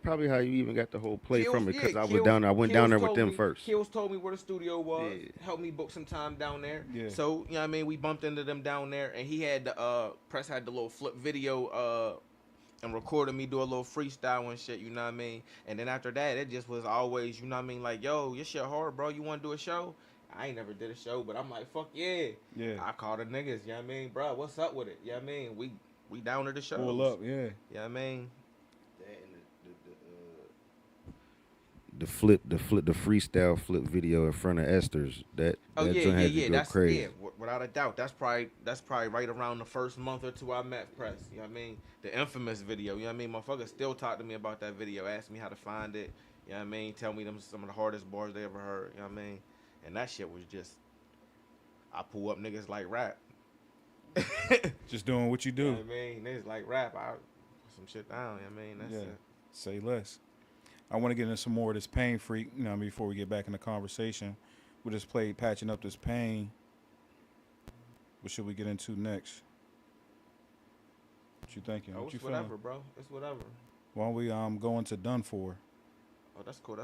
probably how you even got the whole play from it, because I went down there with them first.
Kills told me where the studio was, helped me book some time down there. Yeah. So, you know what I mean, we bumped into them down there, and he had the, Press had the little flip video, and recorded me do a little freestyle and shit, you know what I mean? And then after that, it just was always, you know what I mean, like, yo, your shit hard, bro, you want to do a show? I ain't never did a show, but I'm like, fuck yeah. Yeah. I call the niggas, you know what I mean? Bro, what's up with it? You know what I mean? We down to the show.
Pull up, yeah.
You know what I mean?
The freestyle flip video in front of Esther's. That joint
that's
crazy.
Without a doubt. That's probably right around the first month or two I met Press. You know what I mean? The infamous video. You know what I mean? Motherfuckers still talk to me about that video, ask me how to find it. You know what I mean? Tell me some of the hardest bars they ever heard. You know what I mean? And that shit was just, I pull up niggas like rap.
Just doing what you do.
You know what I mean? Niggas like rap. some shit down. I mean, that's it.
Say less. I want to get into some more of this Pain Freak, before we get back in the conversation. We just played Patching Up This Pain. What should we get into next? What you thinking?
Oh,
what you
it's whatever,
feeling?
bro. It's whatever.
Why don't we go into Done For?
Oh, that's cool.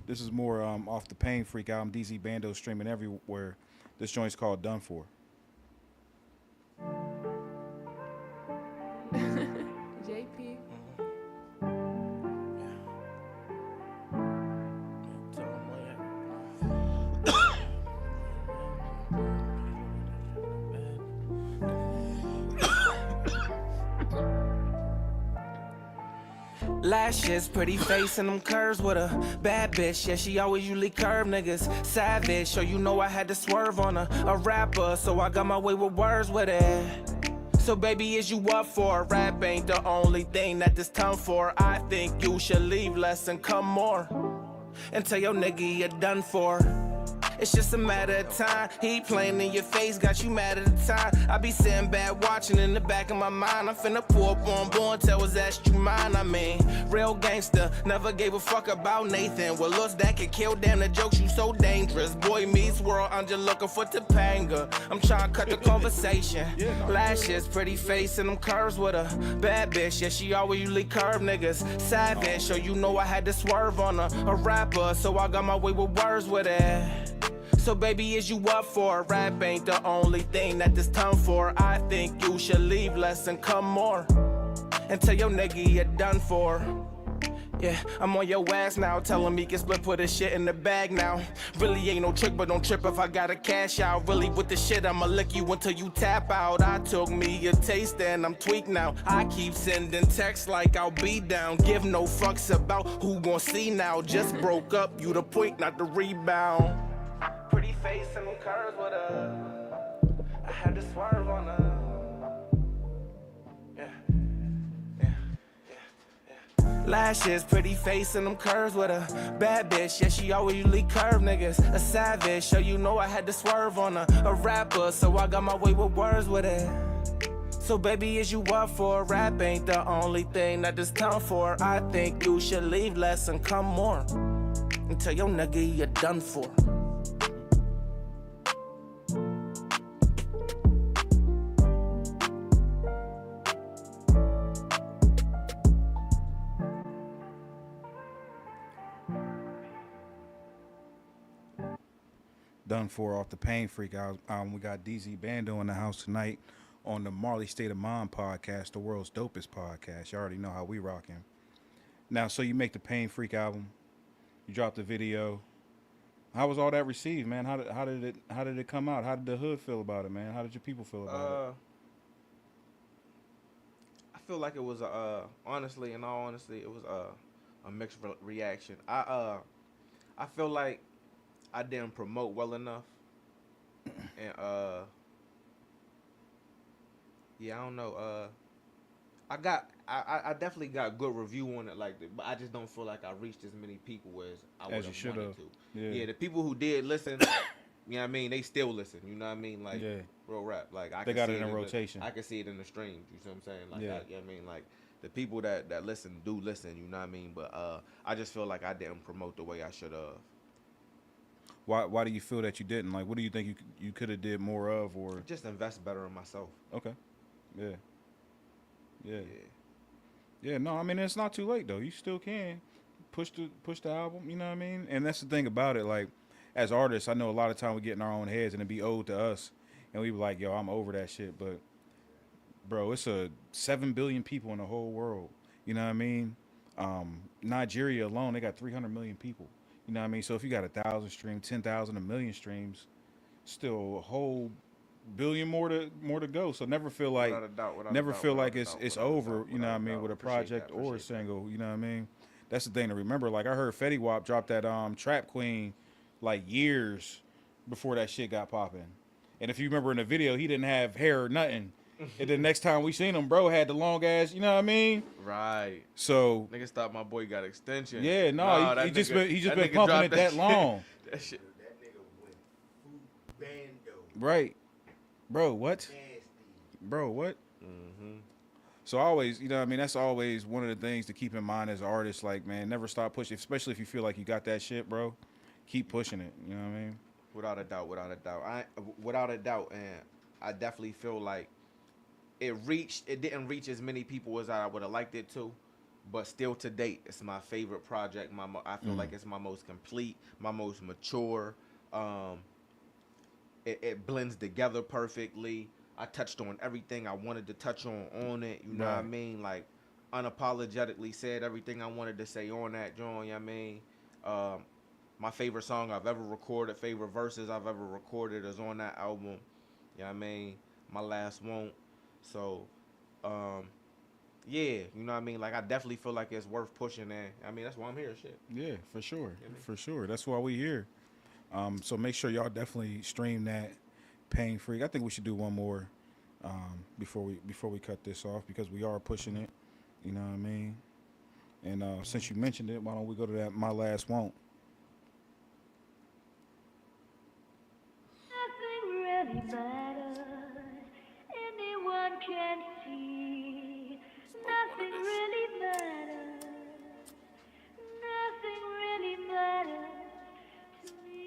This is more off the Pain Freak album. DZ Bando streaming everywhere. This joint's called Done For.
JP.
Lashes, pretty face and them curves with a bad bitch. Yeah, she always usually curve niggas. Savage, so you know I had to swerve on a rapper. So I got my way with words with it. So baby, is you up for it? Rap ain't the only thing that this time for. I think you should leave less and come more. And tell your nigga you're done for. It's just a matter of time. He playing in your face, got you mad at the time. I be sitting back watching in the back of my mind. I'm finna pull up on born, tell his ass you mine. I mean, real gangster, never gave a fuck about Nathan. Well, looks that could kill, damn the jokes, you so dangerous. Boy meets world, I'm just looking for Topanga. I'm trying to cut the conversation. Lashes, pretty face, and them curves with a bad bitch. Yeah, she always usually curve niggas. Savage, so you know I had to swerve on a rapper. So I got my way with words with it. So baby, is you up for it? Rap ain't the only thing that this time for. I think you should leave less and come more. And tell your nigga you're done for. Yeah, I'm on your ass now, telling me can split, put his shit in the bag now. Really ain't no trick, but don't trip if I gotta cash out. Really with the shit, I'ma lick you until you tap out. I took me a taste and I'm tweaked now. I keep sending texts like I'll be down. Give no fucks about who gon' see now. Just broke up, you the point, not the rebound. Pretty face and them curves with I had to swerve on Lashes, pretty face and them curves with a bad bitch. Yeah, she always usually curve niggas. A savage, so you know I had to swerve on a rapper. So I got my way with words with it. So baby, is you up for it? Rap ain't the only thing that this time for. I think you should leave less and come more. And tell your nigga you're done for.
Done For off the Pain Freak album. We got DZ Bando in the house tonight on the Marley State of Mind podcast, the world's dopest podcast. You already know how we rocking. Now, so you make the Pain Freak album, you dropped the video. How was all that received, man? How did it come out? How did the hood feel about it, man? How did your people feel about it?
I feel like it was honestly, in all honesty, it was a mixed reaction. I feel like I didn't promote well enough, and yeah, I don't know. I definitely got good review on it, but I just don't feel like I reached as many people as I would have wanted to. Yeah, the people who did listen, you know what I mean, they still listen. You know what I mean, like real rap. Like
they got it in rotation.
I can see it in the streams. You see what I'm saying? Like, you know what I mean, like the people that listen do listen. You know what I mean? But I just feel like I didn't promote the way I should have.
Why do you feel that you didn't? Like, what do you think you could have did more of, or
just invest better in myself?
Okay. Yeah. No, I mean, it's not too late though. You still can push the album. You know what I mean? And that's the thing about it. Like, as artists, I know a lot of time we get in our own heads and it be owed to us, and we be like, "Yo, I'm over that shit." But, bro, it's 7 billion people in the whole world. You know what I mean? Nigeria alone, they got 300 million people. You know what I mean? So if you got 1,000 streams, 10,000, 1 million streams, still a whole billion more to go. So never feel like it's over. You know what I mean? With a project or a single. You know what I mean? That's the thing to remember. Like, I heard Fetty Wap drop that Trap Queen like years before that shit got popping. And if you remember in the video, he didn't have hair or nothing. And then next time we seen him, bro had the long ass, you know what I mean?
Right.
So
niggas thought my boy got extensions.
Yeah, he just been pumping it that long.
That shit. That nigga went full bando.
Right. Bro, what?
Nasty.
Bro, what? So always, you know what I mean, that's always one of the things to keep in mind as an artist. Like, man, never stop pushing, especially if you feel like you got that shit, bro. Keep pushing it. You know what I mean?
Without a doubt, without a doubt, and I definitely feel like it didn't reach as many people as I would have liked it to, but still to date, it's my favorite project. I feel like it's my most complete, my most mature. It blends together perfectly. I touched on everything I wanted to touch on it. You know what I mean? Like, unapologetically said everything I wanted to say on that joint. You know what I mean? My favorite song I've ever recorded, favorite verses I've ever recorded is on that album. You know what I mean? My Last Won't. So, yeah, you know what I mean? Like, I definitely feel like it's worth pushing, and I mean, that's why I'm here, shit.
Yeah, for sure. You know what I mean? For sure. That's why we here. So make sure y'all definitely stream that Pain Free. I think we should do one more before we cut this off, because we are pushing it. You know what I mean? And since you mentioned it, why don't we go to that My Last Won't?
Nothing really matters. Anyone can see. Nothing really matters. Nothing really matters to me.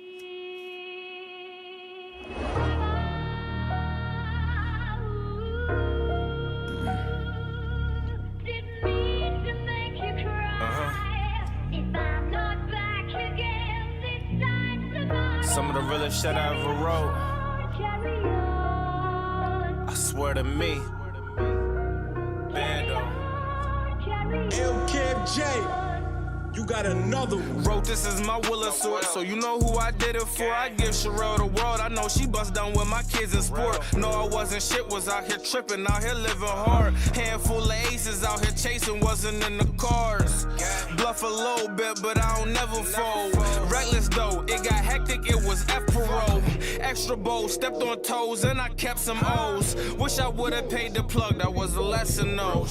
Didn't mean to make you cry. If I'm not back again this time tomorrow.
Some of the realest shit I ever wrote. I swear to me. Bando.
You got another one.
Wrote this is my will of sort, so you know who I did it for. I give Sherelle the world. I know she bust down with my kids in sport. No, I wasn't shit, was out here tripping, out here living hard. Handful of aces out here chasing, wasn't in the cars. Bluff a little bit, but I don't never fold. Reckless though, it got hectic, it was F parole. Extra bold, stepped on toes, and I kept some O's. Wish I would've paid the plug, that was a lesson though.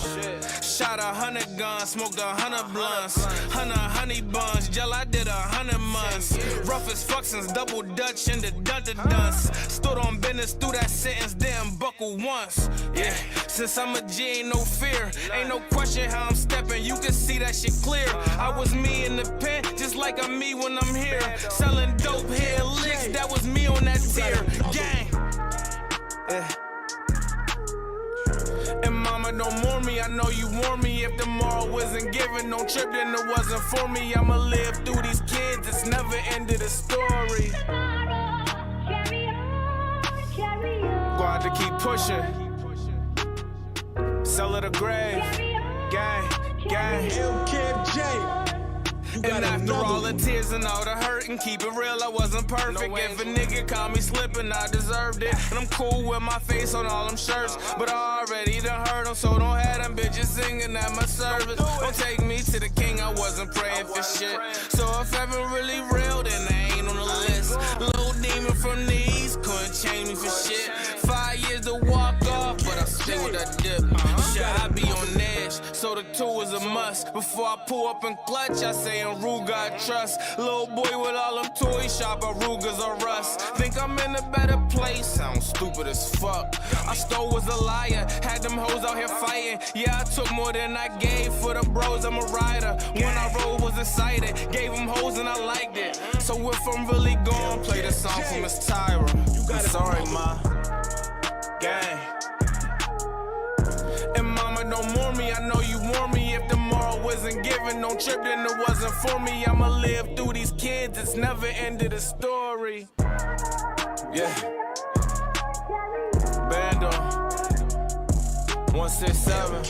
Shot 100 guns, smoked 100 blunts, 100 honey buns, gel I did 100 months. Rough as fuck since double Dutch in the dunce. Stood on business through that sentence, didn't buckle once. Yeah, since I'm a G, ain't no fear, ain't no question how I'm stepping. You can see that shit clear. I was me in the pen, just like I'm me when I'm here. Selling dope here, licks, that was me on that tier. Gang. Yeah. And mama, don't mourn me, I know you warned me. If tomorrow wasn't given, no trip, then it wasn't for me. I'ma live through these kids, it's never ended a story. Go out to keep pushing. Sell it a grave. Gang. And after all the tears and all the hurt, and keep it real, I wasn't perfect. If a nigga caught me slipping, I deserved it. And I'm cool with my face on all them shirts, but I already done heard them, so don't have them bitches singing at my service. Don't take me to the king, I wasn't praying for shit. So if heaven really real, then I ain't on the list. Little demon from the east couldn't change me for shit. 5 years to walk off, but I stay with that dip. Shit, I be on edge, so the two is a must. Before I pull up and clutch, I say in Ruger I trust. Little boy with all them toy shop, Rugas or Rust. Think I'm in a better place, sound stupid as fuck. I stole was a liar, had them hoes out here fighting. Yeah, I took more than I gave for the bros, I'm a rider. When I rode was excited, gave them hoes and I liked it. So if I'm really gone, play the song from Miss Tyra. I'm sorry, ma. Gang. And mama, don't mourn me, I know you warned me. If tomorrow wasn't given, no trip, then it wasn't for me. I'ma live through these kids, it's never ended a story. Yeah. Bando 167.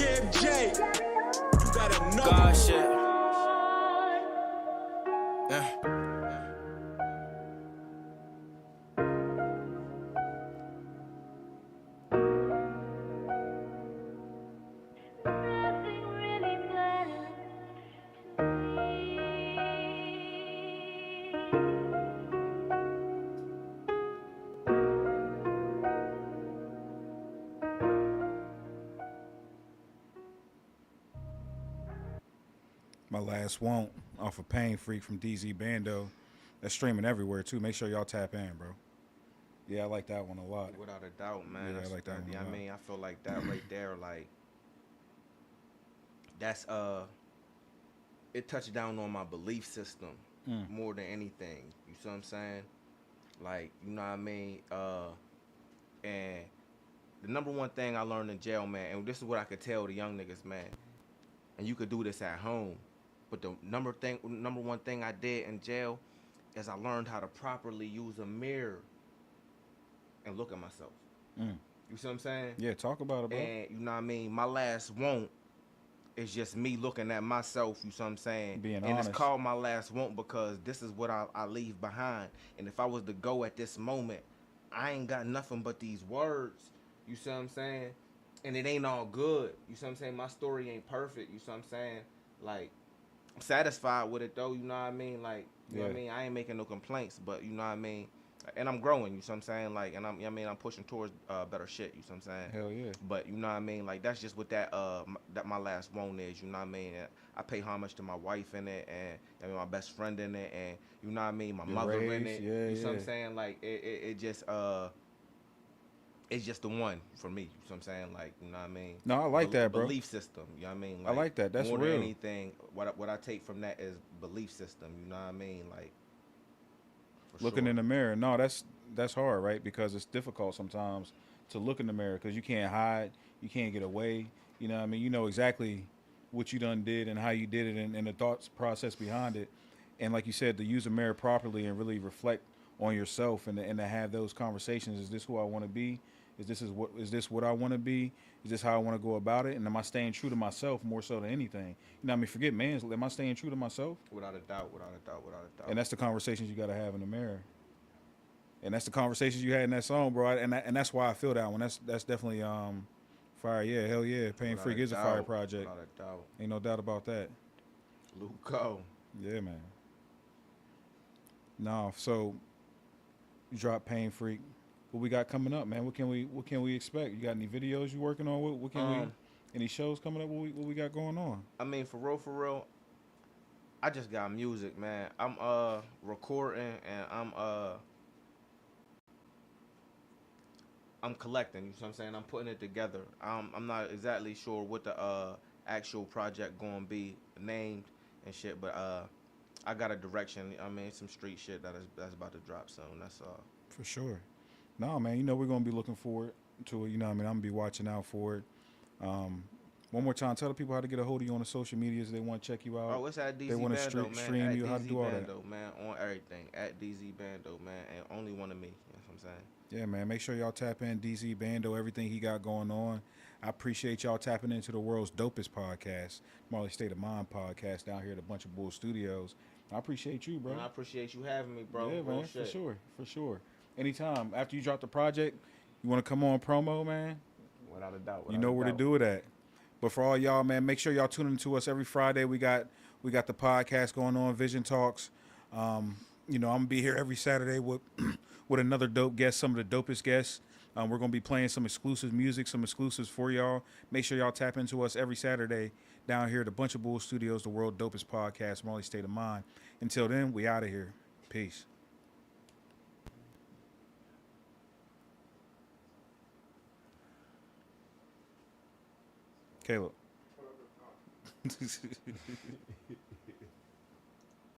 God shit. Yeah.
My Last Won't off of Pain Free from DZ Bando. That's streaming everywhere too. Make sure y'all tap in, bro. Yeah, I like that one a lot.
Without a doubt, man.
Yeah, I like that one a lot.
I mean, I feel like that right there, like that's it touched down on my belief system more than anything. You see what I'm saying? Like, you know what I mean? And the number one thing I learned in jail, man, and this is what I could tell the young niggas, man, and you could do this at home, but the number one thing I did in jail is I learned how to properly use a mirror and look at myself. You see what I'm saying?
Yeah, talk about it, bro.
And you know what I mean? My last want is just me looking at myself, you see what I'm saying?
Being
honest.
It's
called my last want because this is what I leave behind. And if I was to go at this moment, I ain't got nothing but these words, you see what I'm saying? And it ain't all good, you see what I'm saying? My story ain't perfect, you see what I'm saying? Like, I'm satisfied with it though, you know what I mean? Like, you know what I mean? I ain't making no complaints, but you know what I mean? And I'm growing, you see what I'm saying? Like, and I'm pushing towards better shit, you see what I'm saying?
Hell yeah.
But you know what I mean? Like, that's just what that my last want is, you know what I mean? And I pay homage to my wife in it, and I mean my best friend in it, and you know what I mean, my mother in it. You see what I'm saying? Like, it just it's just the one for me. You see what I'm saying? Like, you know what I mean?
No, I like that, bro.
Belief system. You know what I mean?
I like that. That's
more
real.
than anything, what I take from that is belief system. You know what I mean? Like,
looking in the mirror. No, that's hard, right? Because it's difficult sometimes to look in the mirror because you can't hide, you can't get away. You know what I mean? You know exactly what you done did and how you did it and the thoughts process behind it. And like you said, to use a mirror properly and really reflect on yourself and to have those conversations. Is this who I want to be? Is this what I want to be? Is this how I want to go about it? And am I staying true to myself more so than anything? You know what I mean? Forget man, am I staying true to myself?
Without a doubt, without a doubt, without a doubt.
And that's the conversations you got to have in the mirror. And that's the conversations you had in that song, bro. And that's why I feel that one. That's definitely fire. Yeah, hell yeah. Pain Freak is a fire project.
Without a doubt.
Ain't no doubt about that.
Luco.
Yeah, man. No, so you drop Pain Freak. What we got coming up, man? What can we expect? You got any videos you working on? What can we? Any shows coming up? What we got going on?
I mean, for real, I just got music, man. I'm recording and I'm collecting. You know what I'm saying? I'm putting it together. I'm not exactly sure what the actual project gonna be named and shit, but I got a direction. I mean, some street shit that's about to drop soon. That's all.
For sure. No, man, you know we're going to be looking forward to it. You know what I mean? I'm going to be watching out for it. One more time, tell the people how to get a hold of you on the social medias if they want to check you out.
Oh, it's at DZ
they want
Bando,
to stream
man.
you, how to do all
Bando,
that.
man, on everything. At DZ Bando, man, and only one of me. You know what I'm saying?
Yeah, man, make sure y'all tap in DZ Bando, everything he got going on. I appreciate y'all tapping into the world's dopest podcast, Marley State of Mind podcast down here at a Bunch of Bull Studios. I appreciate you, bro.
And I appreciate you having me, bro.
Yeah, man, for sure. Anytime after you drop the project, you want to come on promo, man?
Without a doubt.
You know where to do it at. But for all y'all, man, make sure y'all tune into us every Friday. We got the podcast going on, Vision Talks. You know, I'm gonna be here every Saturday with another dope guest, some of the dopest guests. We're gonna be playing some exclusive music, some exclusives for y'all. Make sure y'all tap into us every Saturday down here at the Bunch of Bull Studios, the world dopest podcast, Marley State of Mind. Until then, we out of here. Peace. Caleb.